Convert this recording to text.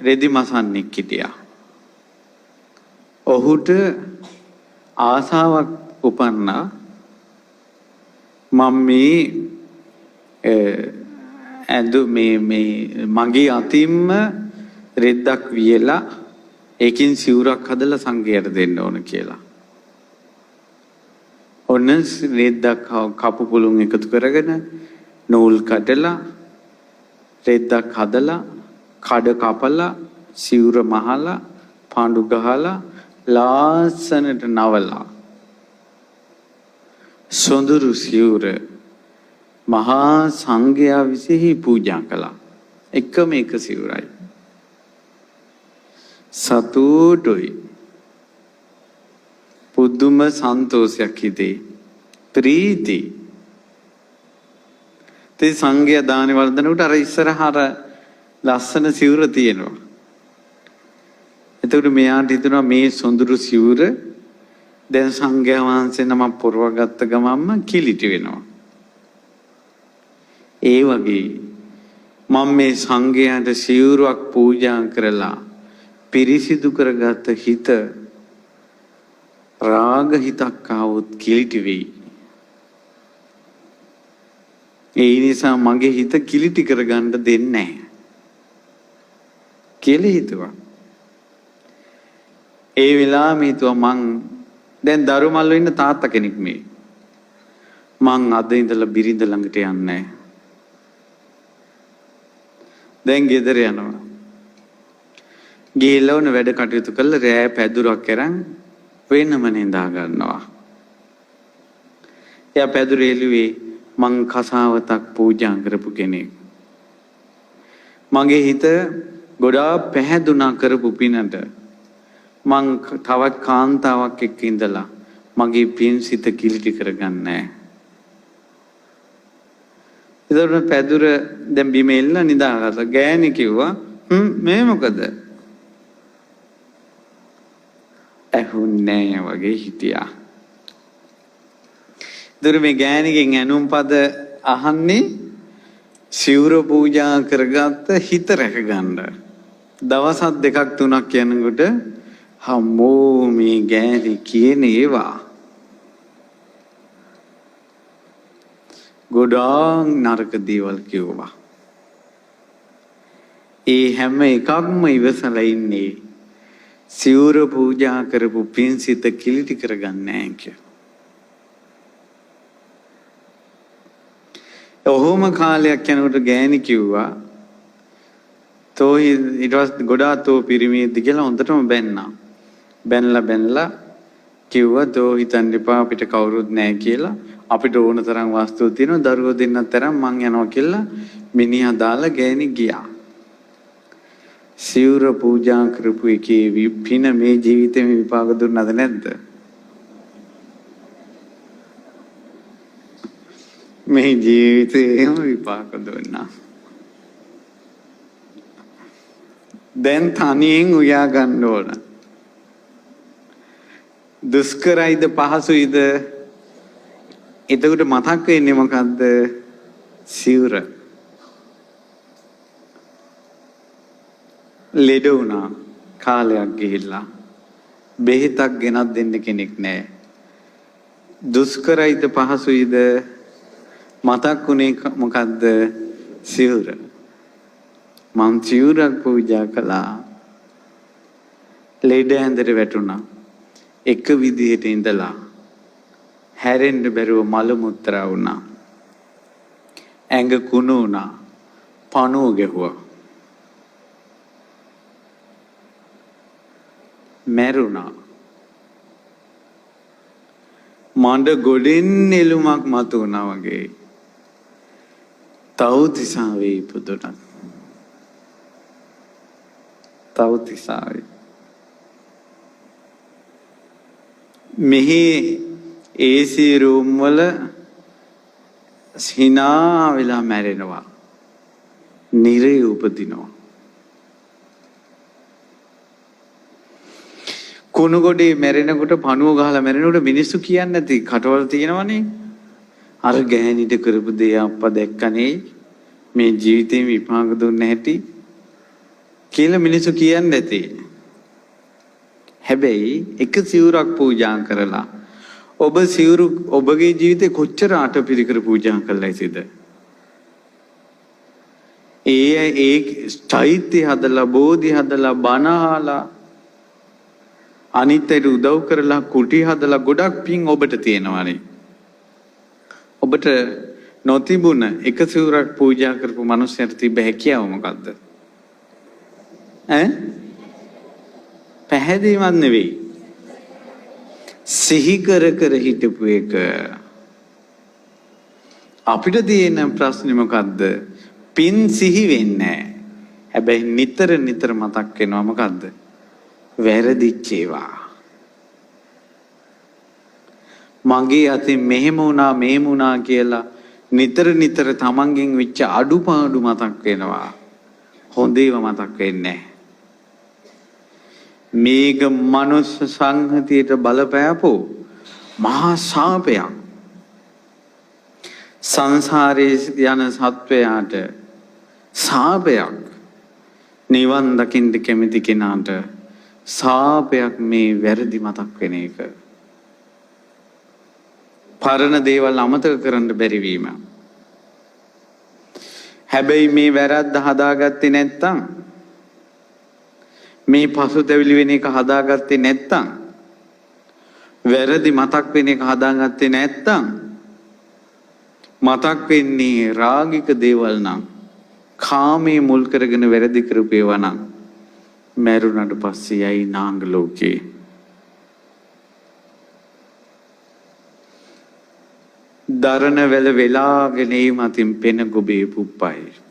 රෙදි මසන්නෙක් හිටියා. ඔහුට ආසාවක් උපන්නා මම මේ මගේ අතින්ම රෙද්දක් වියලා ඒකින් සිවුරක් හදලා සංඝයාට දෙන්න ඕන කියලා. ඔන්න රෙද්දක් කපු පුළුන් එකතු කරගෙන නූල් කඩලා රෙද්දක් හදලා කඩ කපලා සිවුර මහලා පාඬු ගහලා ලාස්සනට නවලා සොඳුරු සිවුර මහා සංඝයා විසිහි පූජා කළා. එකම එක සිවුරයි. සතුටුයි. පුදුම සන්තෝෂයක් හිතේ. ප්‍රීති. තේ සංඝයා දානි වර්ධනකට අර ඉස්සරහට ලස්සන සිවුර තියෙනවා. එතකොට මෙයාට හිතෙනවා මේ සොඳුරු සිවුර දැන් සංඝයා වහන්සේ නම පොරවගත්ත ගමන්ම කිලිටි වෙනවා. ඒ වගේ මම මේ සංඝයාට සිවුරක් පූජා කරලා පිරිසිදු කරගත් හිත රාග හිතක් ආවොත් කිලිටි වෙයි. ඒ නිසා මගේ හිත කිලිටි කරගන්න දෙන්නේ නැහැ කියලා හිතුවා. ඒ වෙලාවෙම හිතුවා මං දැන් දරු මල්ලෝ ඉන්න තාත්තා කෙනෙක් මේ. මං අද ඉඳලා බිරිඳ ළඟට යන්නේ නැහැ. දැන් ගෙදර යනවා. ගිහිල්ලා උන වැඩ කටයුතු කරලා රෑ පැදුරක් කරන් වෙනම නිදා ගන්නවා. එයා පැදුර එළුවේ මං කසාවතක් පූජා කරපු කෙනෙක්. මගේ හිත ගොඩාක් පැහැදුනා කරපු පිනට මං තවත් කාන්තාවක් එක්ක ඉඳලා මගේ පින් සිත කිලිටි කරගන්නේ නැහැ. ඒතර පැදුර දැන් බිම එල්ල නිදාගත්තා. ගෑණි කිව්වා මේ මොකද? ඇහුන්නේ වගේ හිටියා. ඒතර මේ ගෑණිගෙන් ඇනුම් පද අහන්නේ සිවුර පූජා කරගත්ත හිත රැකගන්න. දවස් දෙකක් තුනක් යනකොට හම්මෝ මේ ගෑණි කියන ඒවා ගොඩාක් නරක දේවල් කිව්වා. ඒ හැම එකක්ම ඉවසලා ඉන්නේ සිවුර පූජා කරපු පින්සිත කිලිටි කරගන්නේ නැහැ කියලා. ඔහොම කාලයක් යනකොට ගෑණි කිව්වා තෝ ඊට පස්සේ ගොඩාක් තෝ පිරිමියෙක්ද කියලා හොඳටම බැන්නා. බැනලා කිව්වා තෝ හිතන්න එපා අපිට කවුරුත් නැහැ කියලා. අපිට ඕන තරම් වස්තු තියෙනවා දරුවෝ දෙන්නත් තරම් මං යනවා කියලා මිනිහා දාලා ගෑණි ගියා. සිවුර පූජා කරපු එකේ පින මේ ජීවිතේම විපාක දුන්නද නැද්ද? මේ ජීවිතේම විපාක දුන්නා. දැන් තනියෙන් උයා ගන්න ඕන. දුෂ්කරයිද පහසුයිද? එතකොට මතක් වෙන්නේ මොකද්ද? සිවුර. ලෙඩ වුණා කාලයක් ගිහිල්ලා බෙහෙතක් ගෙනත් දෙන්න කෙනෙක් නැහැ. දුෂ්කරයිද පහසුයිද? මතක් වුණේ මොකද්ද? සිවුර. මං සිවුරක් පූජා කළා. ලෙඩ ඇඳට වැටුණා. එක විදිහට ඉඳලා හැරෙන්න බැරුව මල මුත්‍රා වුණා. ඇඟ කුණු වුණා. පණුව ගැහුවා. මැරුණා. මඩ ගොඩෙන් එළුමක් මතු වුණා වගේ. තව්තිසාවේ ඉපදුණා. තව්තිසාවේ. මෙහි AC room වල සිනා වෙලා මැරෙනවා. නිරේ උපදිනවා. කුණු ගොඩේ මැරෙනකොට පණුව ගහලා මැරෙනකොට මිනිස්සු කියන්නේ නැති කටවල තියෙනවනේ. අර ගෑණිට කරපු දේ අප්පා දැක්කනේ මේ ජීවිතේ විපාක දුන්න හැටි කියලා මිනිස්සු කියන්නේ නැති. හැබැයි එක සිවුරක් පූජා කරලා ඔබගේ ජීවිතේ කොච්චර අටපිරිකර පූජා කළායිද? ඒ චෛත්‍ය හදලා බෝධි හදලා බණ අහලා අනිත්යට උදව් කරලා කුටි හදලා ගොඩක් පින් ඔබට තියෙනවානේ. ඔබට නොතිබුණ එක සිවුරක් පූජා කරපු මිනිස්සුන්ට තිබ්බ හැකියාව මොකද්ද? පැහැදීමක් නෙවෙයි. සිහි කර කර හිටපු එක. අපිට තියෙන ප්‍රශ්නේ මොකද්ද? පින් සිහි වෙන්නේ නැහැ. හැබැයි නිතර නිතර මතක් වෙනවා මොකද්ද? වැරදිච්ච ඒවා. මගේ අතින් මෙහෙම වුණා කියලා නිතර නිතර තමන්ගෙන් වෙච්ච අඩුපාඩු මතක් වෙනවා. හොඳ ඒවා මතක් වෙන්නේ නැහැ. මේක මනුස්ස සංහතියට බලපෑපෝ මහා ශාපයක්. සංසාරේ යන සත්වයාට ශාපයක්. නිවන් දකින්න කැමති කෙනාට ශාපයක් මේ වැරදි මතක් වෙන එක. පරණ දේවල් අමතක කරන්න බැරි වීම. හැබැයි මේ වැරද්ද හදාගත්තේ නැත්තම් මේ පසුතැවිලි වෙන එක හදාගත්තේ නැත්තම් වැරදි මතක් වෙන එක හදාගත්තේ නැත්තම් මතක් වෙන්නේ රාගික දේවල් නම් කාමයේ මුල් කරගෙන වැරදි කරපේවා නම් මරුණට පස්සේ යයි නාංග ලෝකේ. දරණ වැල වෙලාගෙන ඒ මතින් පෙන ගොබේ පුප්පයි.